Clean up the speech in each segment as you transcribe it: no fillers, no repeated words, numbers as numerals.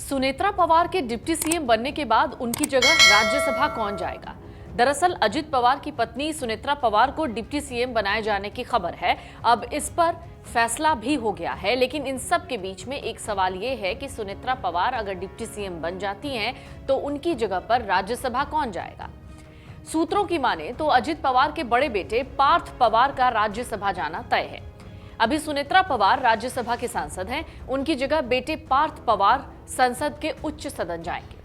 सुनेत्रा पवार के deputy CM बनने के बाद उनकी जगह राज्यसभा कौन जाएगा? दरअसल अजित पवार की पत्नी सुनेत्रा पवार को डिप्टी सीएम बनाए जाने की खबर है। अब इस पर फैसला भी हो गया है, लेकिन इन सब के बीच में एक सवाल ये है कि सुनेत्रा पवार अगर डिप्टी सीएम बन जाती हैं तो उनकी जगह पर राज्यसभा कौन जाएगा? सूत्रों की माने तो अजित पवार के बड़े बेटे पार्थ पवार का राज्यसभा जाना तय है। अभी सुनेत्रा पवार राज्यसभा के सांसद हैं, उनकी जगह बेटे पार्थ पवार संसद के उच्च सदन जाएंगे।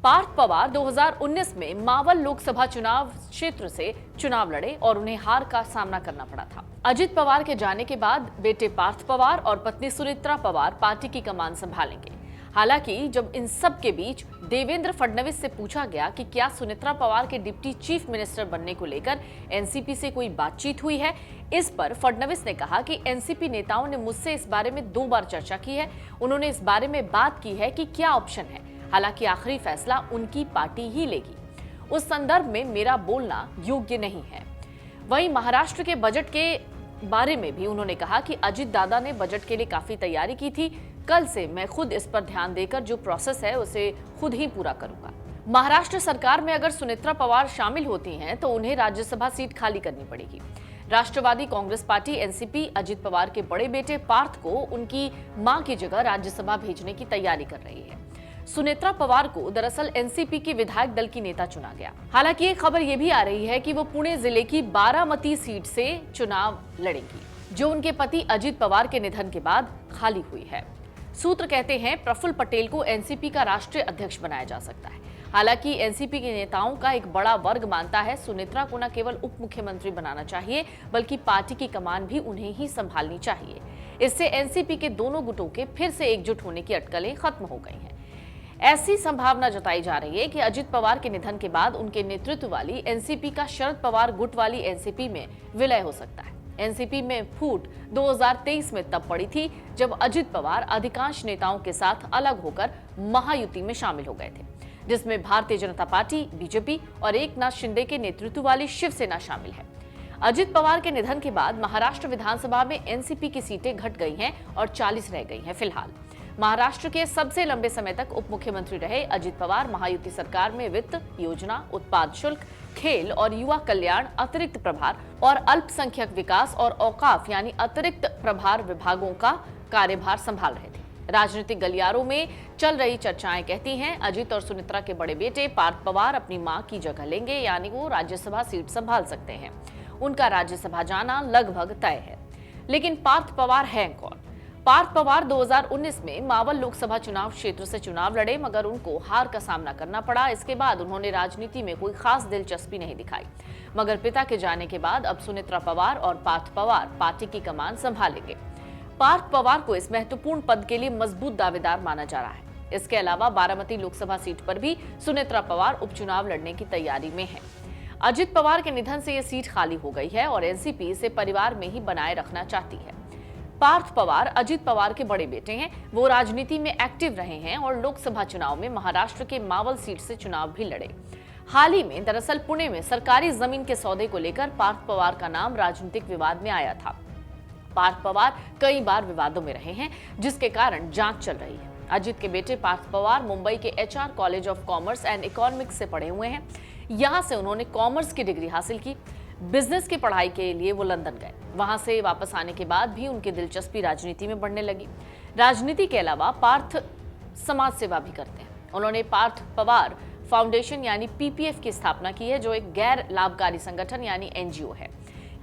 पार्थ पवार 2019 में मावल लोकसभा चुनाव क्षेत्र से चुनाव लड़े और उन्हें हार का सामना करना पड़ा था। अजित पवार के जाने के बाद बेटे पार्थ पवार और पत्नी सुनेत्रा पवार पार्टी की कमान संभालेंगे। हालांकि जब इन सब के बीच देवेंद्र फडणवीस से पूछा गया कि क्या सुनेत्रा पवार के डिप्टी चीफ मिनिस्टर बनने को लेकर एनसीपी से कोई बातचीत हुई है, इस पर फडणवीस ने कहा कि एनसीपी नेताओं ने मुझसे इस बारे में 2 बार चर्चा की है। उन्होंने इस बारे में बात की है कि क्या ऑप्शन है। हालांकि आखिरी फैसला उनकी पार्टी ही लेगी। उस संदर्भ में मेरा बोलना योग्य नहीं है। वहीं महाराष्ट्र के बजट के बारे में भी उन्होंने कहा कि अजित दादा ने बजट के लिए काफी तैयारी की थी। कल से मैं खुद इस पर ध्यान देकर जो प्रोसेस है उसे खुद ही पूरा करूंगा। महाराष्ट्र सरकार में अगर सुनेत्रा पवार शामिल होती हैं तो उन्हें राज्यसभा सीट खाली करनी पड़ेगी। राष्ट्रवादी कांग्रेस पार्टी एनसीपी अजित पवार के बड़े बेटे पार्थ को उनकी मां की जगह राज्यसभा भेजने की तैयारी कर रही है। सुनेत्रा पवार को दरअसल एनसीपी के विधायक दल की नेता चुना गया। हालांकि ये खबर ये भी आ रही है कि वो पुणे जिले की बारामती सीट से चुनाव लड़ेंगी, जो उनके पति अजित पवार के निधन के बाद खाली हुई है। सूत्र कहते हैं प्रफुल्ल पटेल को एनसीपी का राष्ट्रीय अध्यक्ष बनाया जा सकता है। हालांकि एनसीपी के नेताओं का एक बड़ा वर्ग मानता है सुनेत्रा को न केवल उप मुख्यमंत्री बनाना चाहिए बल्कि पार्टी की कमान भी उन्हें ही संभालनी चाहिए। इससे एनसीपी के दोनों गुटों के फिर से एकजुट होने की अटकलें खत्म हो गई हैं। ऐसी संभावना जताई जा रही है कि अजित पवार के निधन के बाद उनके नेतृत्व वाली एनसीपी का शरद पवार गुट वाली एनसीपी में विलय हो सकता है। एनसीपी में फूट 2023 में तब पड़ी थी जब अजित पवार अधिकांश नेताओं के साथ अलग होकर महायुति में शामिल हो गए थे, जिसमें भारतीय जनता पार्टी, बीजेपी और एकनाथ शिंदे के नेतृत्व वाली शिवसेना शामिल है। अजित पवार के निधन के बाद महाराष्ट्र विधानसभा में एनसीपी की सीटें घट गई हैं और 40 रह गई हैं। फिलहाल महाराष्ट्र के सबसे लंबे समय तक उप मुख्यमंत्री रहे अजित पवार महायुति सरकार में वित्त, योजना, उत्पाद शुल्क, खेल और युवा कल्याण, अतिरिक्त प्रभार और अल्पसंख्यक विकास और औकाफ यानी अतिरिक्त प्रभार विभागों का कार्यभार संभाल रहे थे। राजनीतिक गलियारों में चल रही चर्चाएं कहती हैं अजित और सुनेत्रा के बड़े बेटे पार्थ पवार अपनी मां की जगह लेंगे, यानी वो राज्यसभा सीट संभाल सकते हैं। उनका राज्यसभा जाना लगभग तय है। लेकिन पार्थ पवार हैं कौन? पार्थ पवार 2019 में मावल लोकसभा चुनाव क्षेत्र से चुनाव लड़े, मगर उनको हार का सामना करना पड़ा। इसके बाद उन्होंने राजनीति में कोई खास दिलचस्पी नहीं दिखाई, मगर पिता के जाने के बाद अब सुनेत्रा पवार और पार्थ पवार पार्टी की कमान संभालेंगे। पार्थ पवार को इस महत्वपूर्ण पद के लिए मजबूत दावेदार माना जा रहा है। इसके अलावा बारामती लोकसभा सीट पर भी सुनेत्रा पवार उपचुनाव लड़ने की तैयारी में है। अजित पवार के निधन से यह सीट खाली हो गई है और एनसीपी इसे परिवार में ही बनाए रखना चाहती है। पार्थ पवार अजित पवार के बड़े बेटे हैं। वो राजनीति में एक्टिव रहे हैं और लोकसभा चुनाव में महाराष्ट्र के मावल सीट से चुनाव भी लड़े। हाल ही में दरअसल पुणे में सरकारी जमीन के सौदे को लेकर पार्थ पवार का नाम राजनीतिक विवाद में आया था। पार्थ पवार कई बार विवादों में रहे हैं, जिसके कारण जांच चल रही है। अजित के बेटे पार्थ पवार मुंबई के HR college of commerce and economics से पढ़े हुए हैं। यहां से उन्होंने कॉमर्स की डिग्री हासिल की। बिजनेस की पढ़ाई के लिए वो लंदन गए। वहां से वापस आने के बाद भी उनकी दिलचस्पी राजनीति में बढ़ने लगी। राजनीति के अलावा पार्थ समाज सेवा भी करते हैं। उन्होंने पार्थ पवार फाउंडेशन यानी पीपीएफ की स्थापना की है, जो एक गैर लाभकारी संगठन यानी एनजीओ है।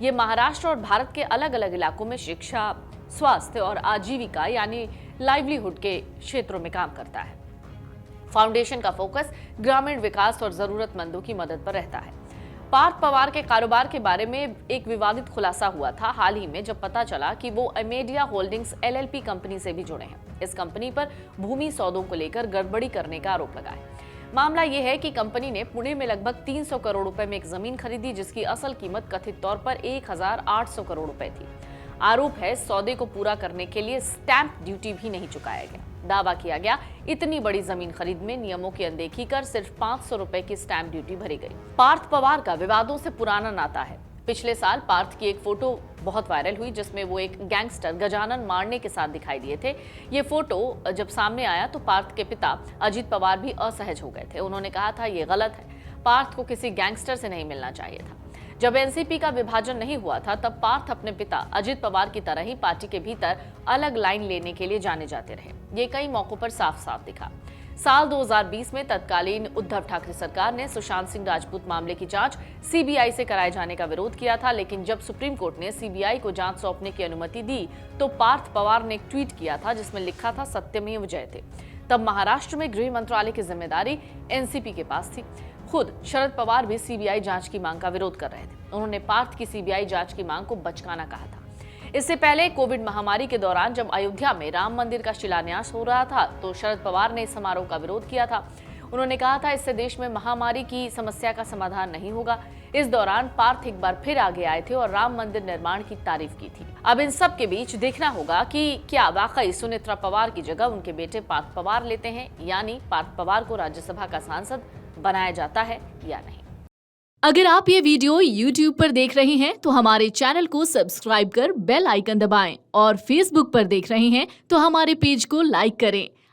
ये महाराष्ट्र और भारत के अलग अलग इलाकों में शिक्षा, स्वास्थ्य और आजीविका यानी लाइवलीहुड के क्षेत्रों में काम करता है। फाउंडेशन का फोकस ग्रामीण विकास और जरूरतमंदों की मदद पर रहता है। पार्थ पवार के कारोबार के बारे में एक विवादित खुलासा हुआ था हाल ही में, जब पता चला कि वो अमेडिया होल्डिंग्स एलएलपी कंपनी से भी जुड़े हैं। इस कंपनी पर भूमि सौदों को लेकर गड़बड़ी करने का आरोप लगा है। मामला यह है कि कंपनी ने पुणे में लगभग 300 करोड़ रुपए में एक जमीन खरीदी, जिसकी असल कीमत कथित तौर पर 1800 करोड़ रुपए थी। आरोप है सौदे को पूरा करने के लिए स्टैंप ड्यूटी भी नहीं चुकाया गया। दावा किया गया इतनी बड़ी जमीन खरीद में नियमों की अनदेखी कर सिर्फ 500 रुपए की स्टैंप ड्यूटी भरी गई। पार्थ पवार का विवादों से पुराना नाता है। पिछले साल पार्थ की एक फोटो बहुत वायरल हुई जिसमें वो एक गैंगस्टर गजानन मारने के साथ दिखाई दिए थे। ये फोटो जब सामने आया तो पार्थ के पिता अजित पवार भी असहज हो गए थे। उन्होंने कहा था ये गलत है, पार्थ को किसी गैंगस्टर से नहीं मिलना चाहिए था। जब एनसीपी का विभाजन नहीं हुआ था तब पार्थ अपने पिता अजित पवार की तरह ही पार्टी के भीतर अलग लाइन लेने के लिए जाने जाते रहे। ये कई मौकों पर साफ साफ दिखा। साल 2020 में तत्कालीन उद्धव ठाकरे सरकार ने सुशांत सिंह राजपूत मामले की जांच सीबीआई से कराए जाने का विरोध किया था, लेकिन जब सुप्रीम कोर्ट ने सीबीआई को जांच सौंपने की अनुमति दी तो पार्थ पवार ने एक ट्वीट किया था जिसमें लिखा था सत्यमेव जयते। तब महाराष्ट्र में गृह मंत्रालय की जिम्मेदारी एनसीपी के पास थी। खुद शरद पवार भी सीबीआई जांच की मांग का विरोध कर रहे थे। उन्होंने पार्थ की सीबीआई जांच की मांग को बचकाना कहा था। इससे पहले कोविड महामारी के दौरान जब अयोध्या में राम मंदिर का शिलान्यास हो रहा था तो शरद पवार ने इस समारोह का विरोध किया था। उन्होंने कहा था इससे देश में महामारी की समस्या का समाधान नहीं होगा। इस दौरान पार्थ एक बार फिर आगे आए थे और राम मंदिर निर्माण की तारीफ की थी। अब इन सब के बीच देखना होगा कि क्या वाकई सुनेत्रा पवार की जगह उनके बेटे पार्थ पवार लेते हैं, यानी पार्थ पवार को राज्यसभा का सांसद बनाया जाता है या नहीं। अगर आप ये वीडियो YouTube पर देख रहे हैं तो हमारे चैनल को सब्सक्राइब कर बेल आइकन दबाएं और Facebook पर देख रहे हैं तो हमारे पेज को लाइक करें।